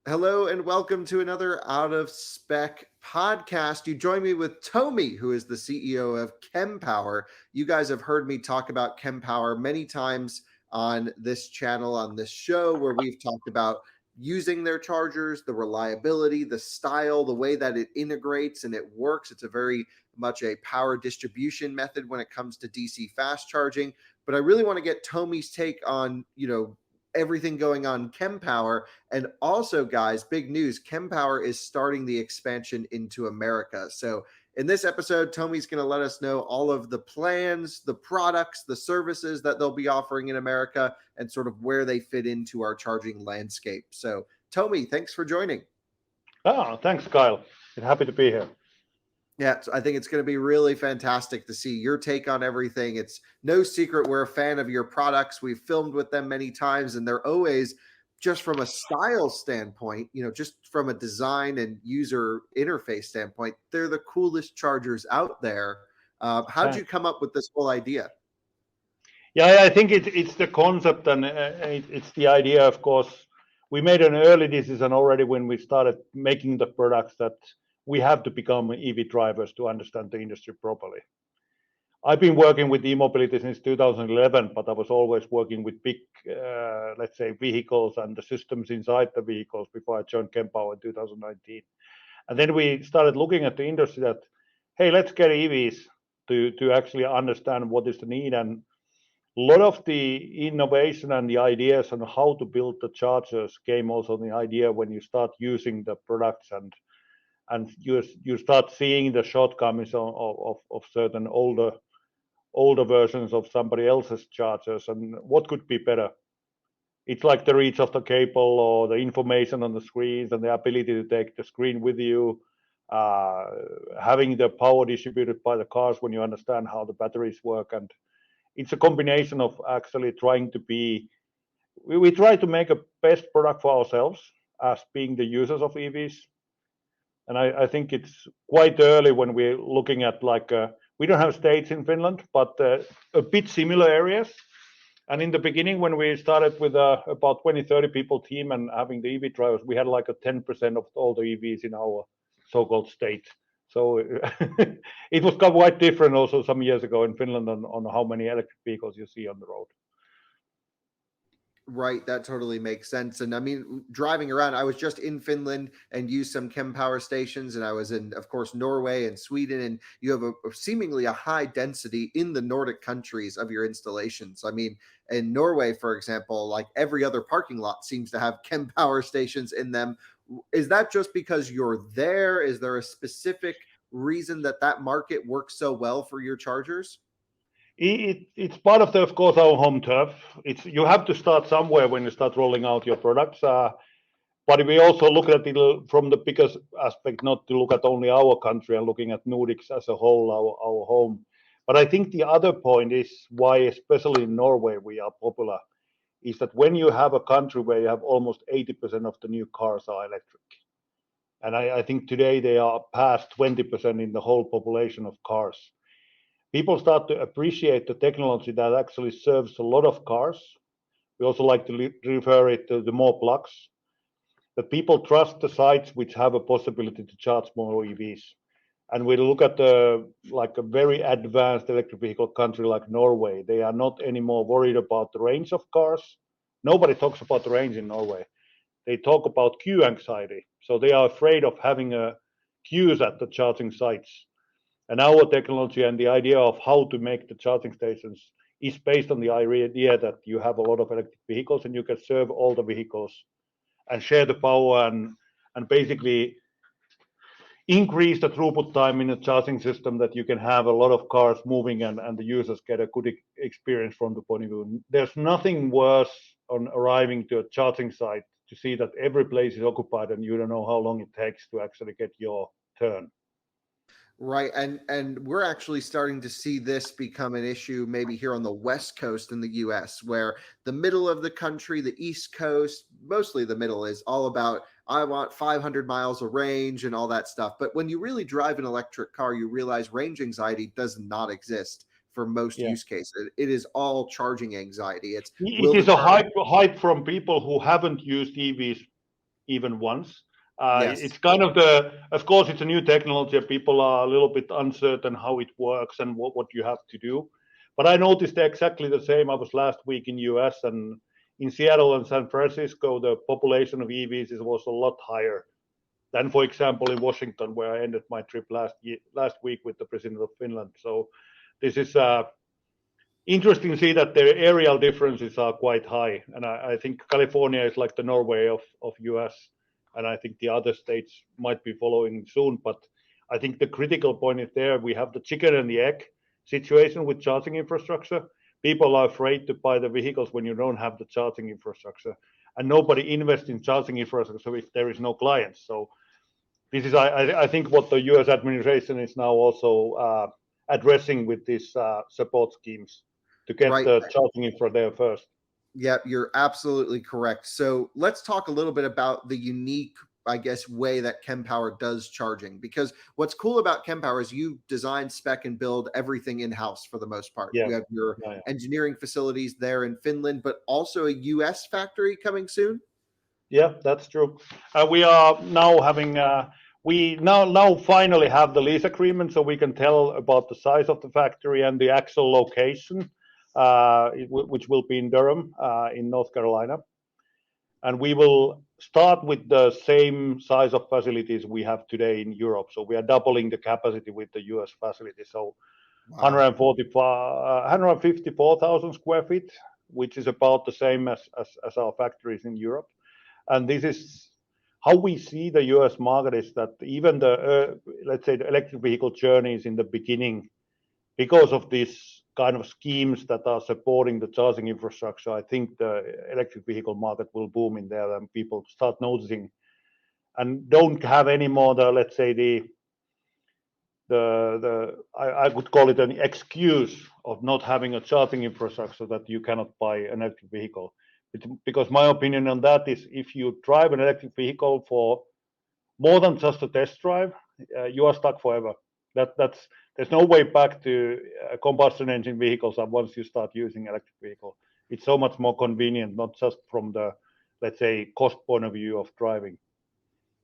Hello and welcome to another Out of Spec podcast. You join me with Tomi, who is the CEO of Kempower. You guys have heard me talk about Kempower many times on this channel, on this show, where we've talked about using their chargers, the reliability, the style, the way that it integrates and it works. It's a very much a power distribution method when it comes to DC fast charging. But I really want to get Tomi's take on, everything going on in Kempower. And also, guys, big news, Kempower is starting the expansion into America. So in this episode, Tomi's going to let us know all of the plans, the products, the services that they'll be offering in America, and sort of where they fit into our charging landscape. So, Tomi, thanks for joining. Thanks, Kyle. Happy to be here. Yeah, I think it's going to be really fantastic to see your take on everything. It's no secret we're a fan of your products. We've filmed with them many times, and they're always, just from a style standpoint, just from a design and user interface standpoint, they're the coolest chargers out there. How did you come up with this whole idea? Yeah, I think it's the concept and it's the idea. Of course, we made an early decision already when we started making the products that we have to become EV drivers to understand the industry properly. I've been working with e-mobility since 2011, but I was always working with big, let's say, vehicles and the systems inside the vehicles before I joined Kempower in 2019. And then we started looking at the industry that, hey, let's get EVs to actually understand what is the need. And a lot of the innovation and the ideas on how to build the chargers came also the idea when you start using the products and you start seeing the shortcomings of certain older versions of somebody else's chargers and what could be better. It's like the reach of the cable or the information on the screens and the ability to take the screen with you, having the power distributed by the cars when you understand how the batteries work. And it's a combination of actually trying to be, we try to make a best product for ourselves as being the users of EVs. And I think it's quite early when we're looking at we don't have states in Finland, but a bit similar areas. And in the beginning, when we started with about 20, 30 people team and having the EV drivers, we had like a 10% of all the EVs in our so-called state. So it was quite different also some years ago in Finland on how many electric vehicles you see on the road. Right, that totally makes sense. And I mean, driving around, I was just in Finland and used some Kempower stations, and I was in, of course, Norway and Sweden, and you have seemingly a high density in the Nordic countries of your installations. I mean, in Norway, for example, like every other parking lot seems to have Kempower stations in them. Is that just because you're there? Is there a specific reason that market works so well for your chargers? It's part of course, our home turf. You have to start somewhere when you start rolling out your products. But we also look at it from the biggest aspect, not to look at only our country and looking at Nordics as a whole, our home. But I think the other point is why, especially in Norway, we are popular, is that when you have a country where you have almost 80% of the new cars are electric, and I think today they are past 20% in the whole population of cars, people start to appreciate the technology that actually serves a lot of cars. We also like to refer it to the more plugs. That people trust the sites which have a possibility to charge more EVs. And we look at like a very advanced electric vehicle country like Norway. They are not anymore worried about the range of cars. Nobody talks about the range in Norway. They talk about queue anxiety. So they are afraid of having queues at the charging sites. And our technology and the idea of how to make the charging stations is based on the idea that you have a lot of electric vehicles and you can serve all the vehicles and share the power and basically increase the throughput time in the charging system, that you can have a lot of cars moving and the users get a good experience from the point of view. There's nothing worse on arriving to a charging site to see that every place is occupied and you don't know how long it takes to actually get your turn. Right. And we're actually starting to see this become an issue maybe here on the West Coast in the US, where the middle of the country, the East Coast, mostly the middle, is all about I want 500 miles of range and all that stuff. But when you really drive an electric car, you realize range anxiety does not exist for most Yeah. use cases. It is all charging anxiety. It's It will the is a car hype from people who haven't used EVs even once. Yes. It's kind of of course, it's a new technology. People are a little bit uncertain how it works and what you have to do. But I noticed exactly the same. I was last week in US, and in Seattle and San Francisco, the population of EVs was a lot higher than, for example, in Washington, where I ended my trip last week with the president of Finland. So this is interesting to see that the aerial differences are quite high, and I think California is like the Norway of US, and I think the other states might be following soon. But I think the critical point is there. We have the chicken and the egg situation with charging infrastructure. People are afraid to buy the vehicles when you don't have the charging infrastructure, and nobody invests in charging infrastructure if there is no clients. So this is, I think, what the US administration is now also addressing with these support schemes to get Right. the charging infra there first. Yeah, you're absolutely correct. So let's talk a little bit about the unique, I guess, way that Kempower does charging. Because what's cool about Kempower is you design, spec, and build everything in house for the most part. Yeah, You have your yeah, yeah. engineering facilities there in Finland, but also a US factory coming soon. Yeah, that's true. We are now having we now finally have the lease agreement, so we can tell about the size of the factory and the actual location, which will be in Durham, in North Carolina. And we will start with the same size of facilities we have today in Europe. So we are doubling the capacity with the US facility. So Wow. 154,000 square feet, which is about the same as our factories in Europe. And this is how we see the US market, is that even the, let's say, the electric vehicle journey is in the beginning because of these kind of schemes that are supporting the charging infrastructure. I think the electric vehicle market will boom in there, and people start noticing and don't have any more the, let's say, I would call it an excuse of not having a charging infrastructure that you cannot buy an electric vehicle. Because my opinion on that is, if you drive an electric vehicle for more than just a test drive, you are stuck forever. That's There's no way back to combustion engine vehicles once you start using electric vehicle. It's so much more convenient, not just from the, let's say, cost point of view of driving.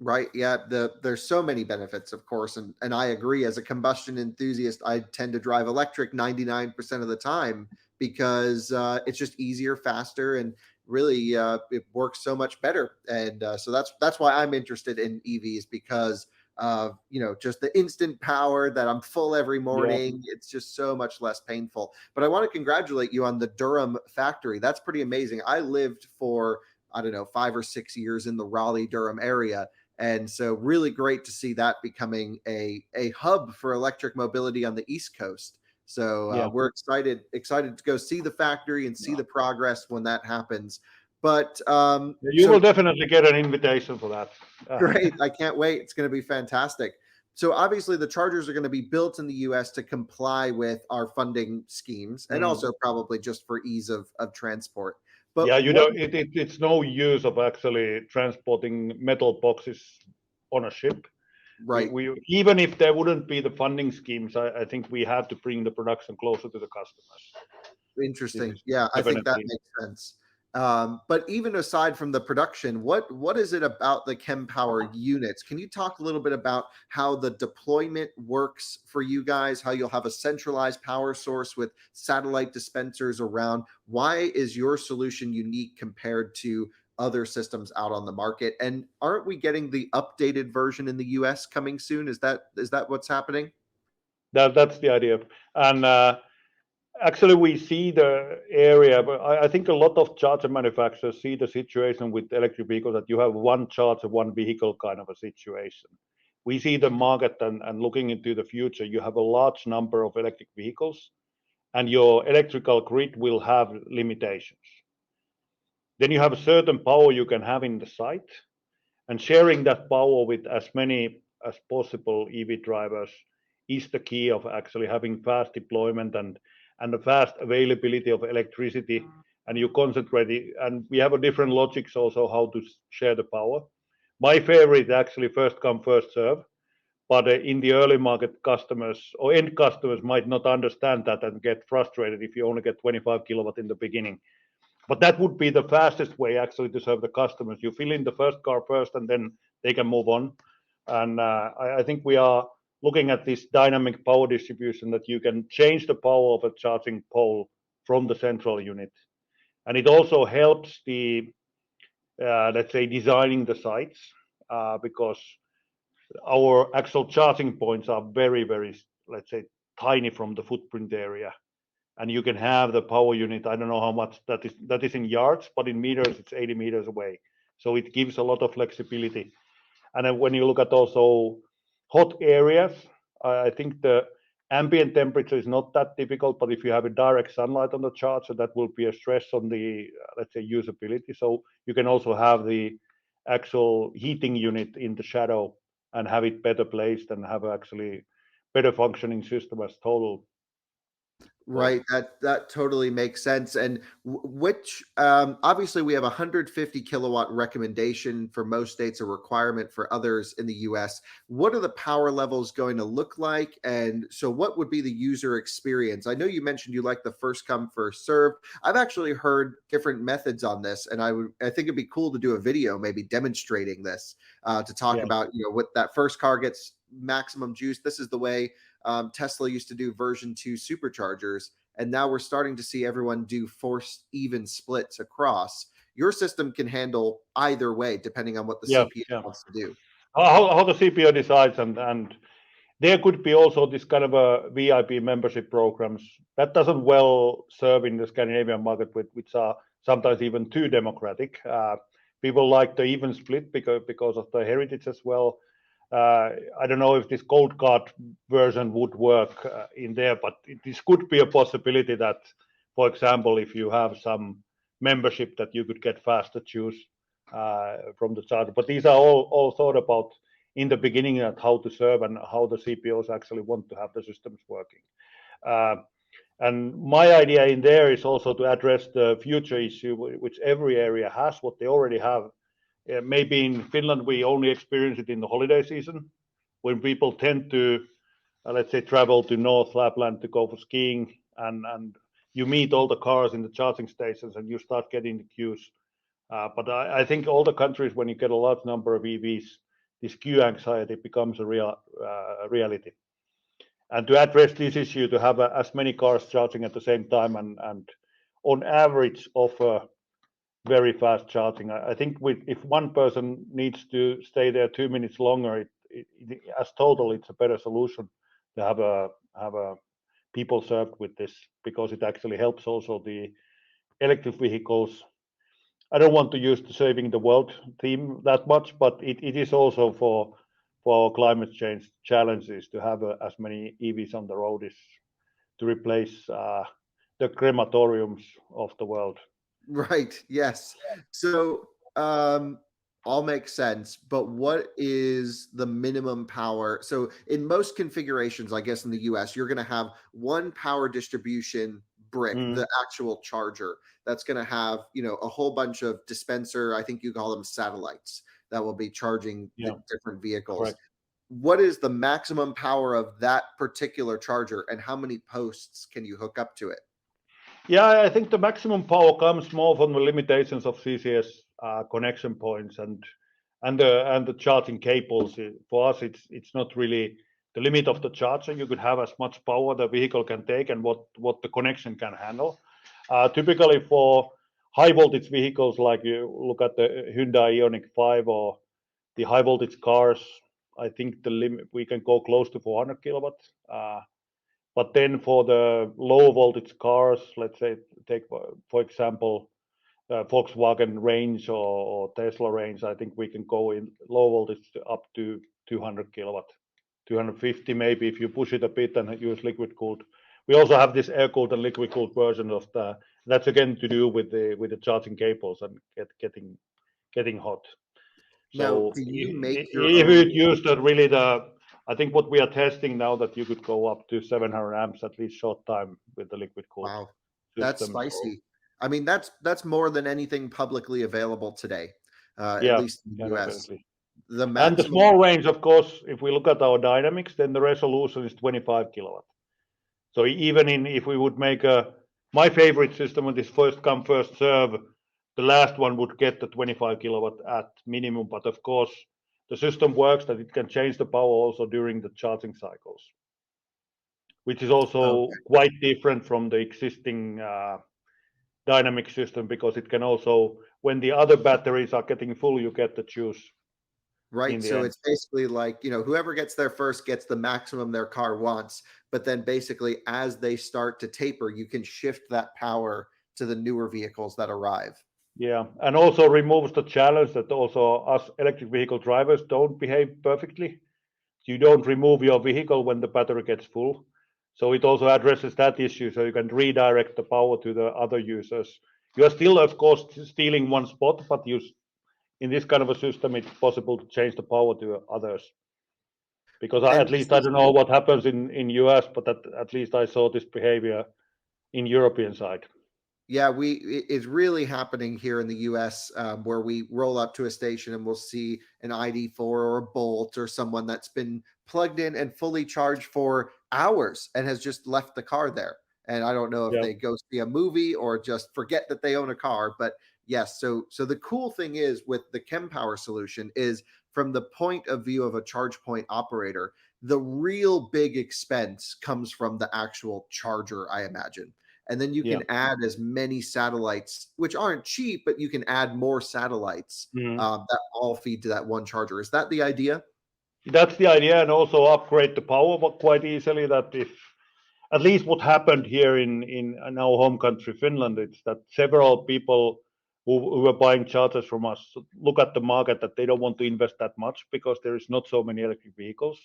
Right. Yeah. There's so many benefits, of course, and I agree. As a combustion enthusiast, I tend to drive electric 99% of the time because it's just easier, faster, and really it works so much better. And so that's why I'm interested in EVs, because of just the instant power that I'm full every Yeah, morning. It's just so much less painful. But I want to congratulate you on the Durham factory. That's pretty amazing. I lived for, I don't know, 5 or 6 years in the Raleigh Durham area, and so really great to see that becoming a hub for electric mobility on the East Coast. So yeah. we're excited to go see the factory and see the progress when that happens. But You will so definitely get an invitation for that. great. I can't wait. It's going to be fantastic. So obviously the chargers are going to be built in the US to comply with our funding schemes, and Mm. also probably just for ease of transport. But Yeah, what it's no use of actually transporting metal boxes on a ship. right. We even if there wouldn't be the funding schemes, I think we have to bring the production closer to the customers. This Interesting. is Yeah, I think that definitely. makes sense. But even aside from the production, what is it about the Kempower units? Can you talk a little bit about how the deployment works for you guys? How you'll have a centralized power source with satellite dispensers around? Why is your solution unique compared to other systems out on the market? And aren't we getting the updated version in the US coming soon? Is that what's happening? That's the idea. And actually, we see the area, but I think a lot of charger manufacturers see the situation with electric vehicles that you have one charger, one vehicle kind of a situation. We see the market, and looking into the future, you have a large number of electric vehicles, and your electrical grid will have limitations. Then you have a certain power you can have in the site, and sharing that power with as many as possible EV drivers is the key of actually having fast deployment and the fast availability of electricity. And you concentrate it, and we have a different logics also how to share the power. My favorite actually first come first serve, but in the early market, customers or end customers might not understand that and get frustrated if you only get 25 kilowatt in the beginning. But that would be the fastest way actually to serve the customers. You fill in the first car first, and then they can move on. And I think we are looking at this dynamic power distribution, that you can change the power of a charging pole from the central unit. And it also helps the, let's say, designing the sites, because our actual charging points are very, very, let's say, tiny from the footprint area. And you can have the power unit, I don't know how much that is in yards, but in meters, it's 80 meters away. So it gives a lot of flexibility. And then when you look at also hot areas, I think the ambient temperature is not that difficult, but if you have a direct sunlight on the charger, that will be a stress on the, let's say, usability. So you can also have the actual heating unit in the shadow and have it better placed and have actually better functioning system as total. So Right, that totally makes sense. And which obviously we have 150 kilowatt recommendation for most states, a requirement for others in the US. What are the power levels going to look like? And so what would be the user experience? I know you mentioned you like the first come first serve. I've actually heard different methods on this, and I think it'd be cool to do a video maybe demonstrating this, to talk yeah, about, what that first car gets maximum juice. This is the way Tesla used to do version 2 superchargers, and now we're starting to see everyone do forced even splits across. Your system can handle either way depending on what the yeah, CPU yeah. wants to do. How the CPO decides, and there could be also this kind of a VIP membership programs that doesn't well serve in the Scandinavian market, which are sometimes even too democratic. People like the even split because of the heritage as well. I don't know if this gold card version would work in there, but this could be a possibility that, for example, if you have some membership, that you could get faster choose from the charger. But these are all thought about in the beginning at how to serve and how the CPOs actually want to have the systems working. Uh, and my idea in there is also to address the future issue, which every area has, what they already have. Maybe in Finland, we only experience it in the holiday season when people tend to, let's say, travel to North Lapland to go for skiing, and you meet all the cars in the charging stations and you start getting the queues. But I think all the countries, when you get a large number of EVs, this queue anxiety becomes a reality. And to address this issue, to have as many cars charging at the same time and on average offer very fast charging. I think if one person needs to stay there 2 minutes longer, as total, it's a better solution to have a people served with this, because it actually helps also the electric vehicles. I don't want to use the saving the world theme that much, but it is also for climate change challenges to have as many EVs on the road is to replace the crematoriums of the world. Right. Yes. So, all makes sense, but what is the minimum power? So, in most configurations, I guess in the US, you're going to have one power distribution brick, Mm, the actual charger, that's going to have, a whole bunch of dispenser, I think you call them satellites, that will be charging the yeah, different vehicles. correct. What is the maximum power of that particular charger, and how many posts can you hook up to it? Yeah, I think the maximum power comes more from the limitations of CCS connection points and the charging cables. For us, it's not really the limit of the charger. You could have as much power the vehicle can take and what the connection can handle. Typically for high voltage vehicles, like you look at the Hyundai Ioniq 5 or the high voltage cars, I think the limit we can go close to 400 kilowatts. But then for the low voltage cars, let's say take for example Volkswagen range or Tesla range, I think we can go in low voltage up to 200 kilowatt, 250 maybe if you push it a bit and use liquid cooled. We also have this air cooled and liquid cooled version of the. That's again to do with the charging cables and getting hot. Now, So do you make your if you own? use I think what we are testing now that you could go up to 700 amps at least short time with the liquid cooled Wow, that's system. So spicy. I mean, that's more than anything publicly available today, at yeah, least in the yeah, US. definitely. The And the maximum, small range, of course, if we look at our dynamics, then the resolution is 25 kilowatt. So even if we would make a my favorite system on this first come first serve. The last one would get the 25 kilowatt at minimum, but of course the system works that it can change the power also during the charging cycles, which is also Okay. quite different from the existing dynamic system, because it can also, when the other batteries are getting full, you get to choose in Right. the So end. it's basically like, whoever gets there first gets the maximum their car wants. But then basically, as they start to taper, you can shift that power to the newer vehicles that arrive. Yeah, and also removes the challenge that also us electric vehicle drivers don't behave perfectly. You don't remove your vehicle when the battery gets full. So it also addresses that issue, so you can redirect the power to the other users. You are still, of course, stealing one spot, but in this kind of a system, it's possible to change the power to others. Because at And least I don't know what happens in US, but at least I saw this behavior in European side. yeah, it's really happening here in the U.S. Where we roll up to a station and we'll see an ID4 or a Bolt or someone that's been plugged in and fully charged for hours and has just left the car there. And I don't know if Yeah, they go see a movie or just forget that they own a car, but yes. So the cool thing is with the Kempower solution is from the point of view of a charge point operator, the real big expense comes from the actual charger, I imagine, and then you yeah. can add as many satellites, which aren't cheap, but you can add more satellites Mhm. that all feed to that one charger. Is that the idea? That's the idea, and also upgrade the power quite easily. That if at least what happened here in our home country, Finland, it's that several people who were buying chargers from us look at the market that they don't want to invest that much because there is not so many electric vehicles.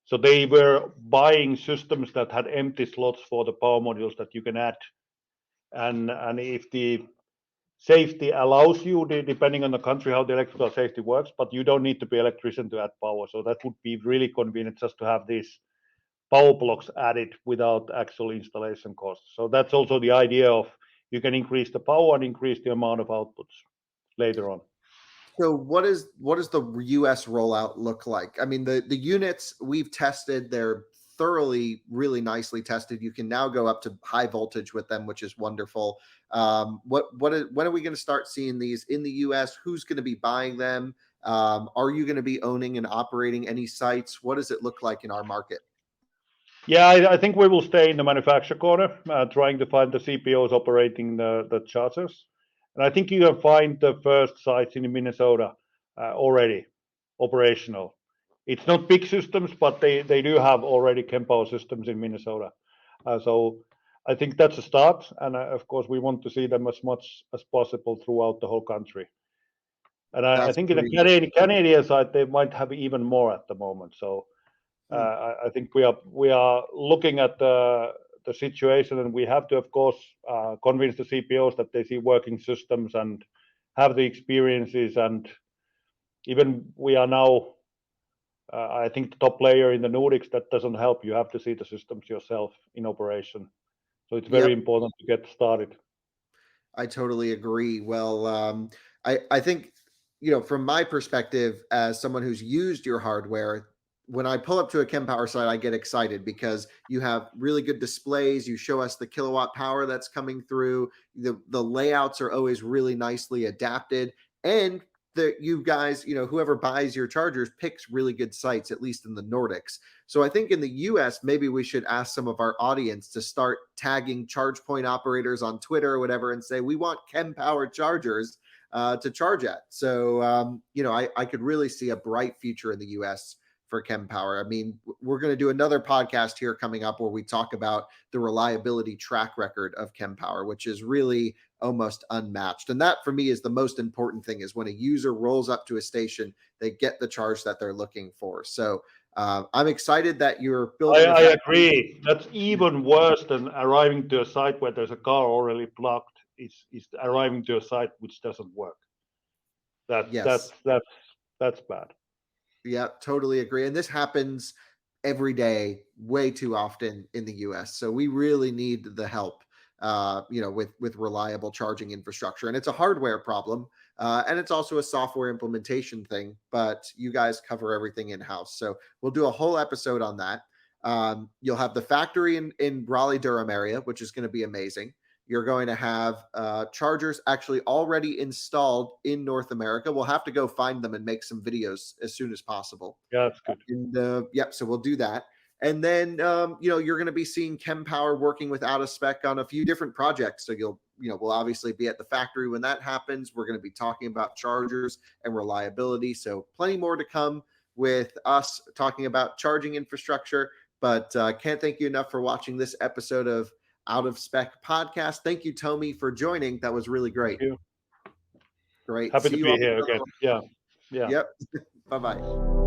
So they were buying systems that had empty slots for the power modules that you can add. And if the safety allows you, depending on the country, how the electrical safety works, but you don't need to be electrician to add power. So that would be really convenient just to have these power blocks added without actual installation costs. So that's also the idea of you can increase the power and increase the amount of outputs later on. So what does the US rollout look like? I mean, the units we've tested, they're thoroughly, really nicely tested. You can now go up to high voltage with them, which is wonderful. When are we going to start seeing these in the US? Who's going to be buying them? Are you going to be owning and operating any sites? What does it look like in our market? Yeah, I think we will stay in the manufacturer corner, trying to find the CPOs operating the chargers. And I think you can find the first sites in Minnesota already operational. It's not big systems, but they do have already Kempower systems in Minnesota. So I think that's a start. And of course, we want to see them as much as possible throughout the whole country. And I That's think in the pretty good. Canadian side, they might have even more at the moment. So Hmm. I think we are looking at the situation, and we have to, of course, convince the CPOs that they see working systems and have the experiences. And even we are now, I think, the top player in the Nordics. That doesn't help. You have to see the systems yourself in operation. So it's very Yep. important to get started. I totally agree. Well, I think, from my perspective as someone who's used your hardware, when I pull up to a Kempower site, I get excited because you have really good displays. You show us the kilowatt power that's coming through. The layouts are always really nicely adapted, and that you guys, whoever buys your chargers picks really good sites, at least in the Nordics. So I think in the US, maybe we should ask some of our audience to start tagging charge point operators on Twitter or whatever and say, we want Kempower chargers to charge at. So, I could really see a bright future in the US for Kempower. I mean, we're going to do another podcast here coming up where we talk about the reliability track record of Kempower, which is really almost unmatched. And that for me is the most important thing, is when a user rolls up to a station, they get the charge that they're looking for. So I'm excited that you're building a I factory. agree. That's even worse than arriving to a site where there's a car already plugged. Is arriving to a site which doesn't work. That's that's Yes. that's that's bad. Yeah, totally agree. And this happens every day, way too often in the US. So we really need the help, with reliable charging infrastructure. And it's a hardware problem, and it's also a software implementation thing. But you guys cover everything in house, so we'll do a whole episode on that. You'll have the factory in Raleigh, Durham area, which is going to be amazing. You're going to have chargers actually already installed in North America. We'll have to go find them and make some videos as soon as possible. Yeah, that's good. And yep, so we'll do that. And then you're going to be seeing Kempower working with Out of Spec on a few different projects. So we'll obviously be at the factory when that happens. We're going to be talking about chargers and reliability. So plenty more to come with us talking about charging infrastructure. But can't thank you enough for watching this episode of Out of Spec podcast. Thank you, Tomi, for joining. That was really Thank great. you. Great. Happy See to you be on here another again. one. Yeah. Yeah. Yep. Bye bye.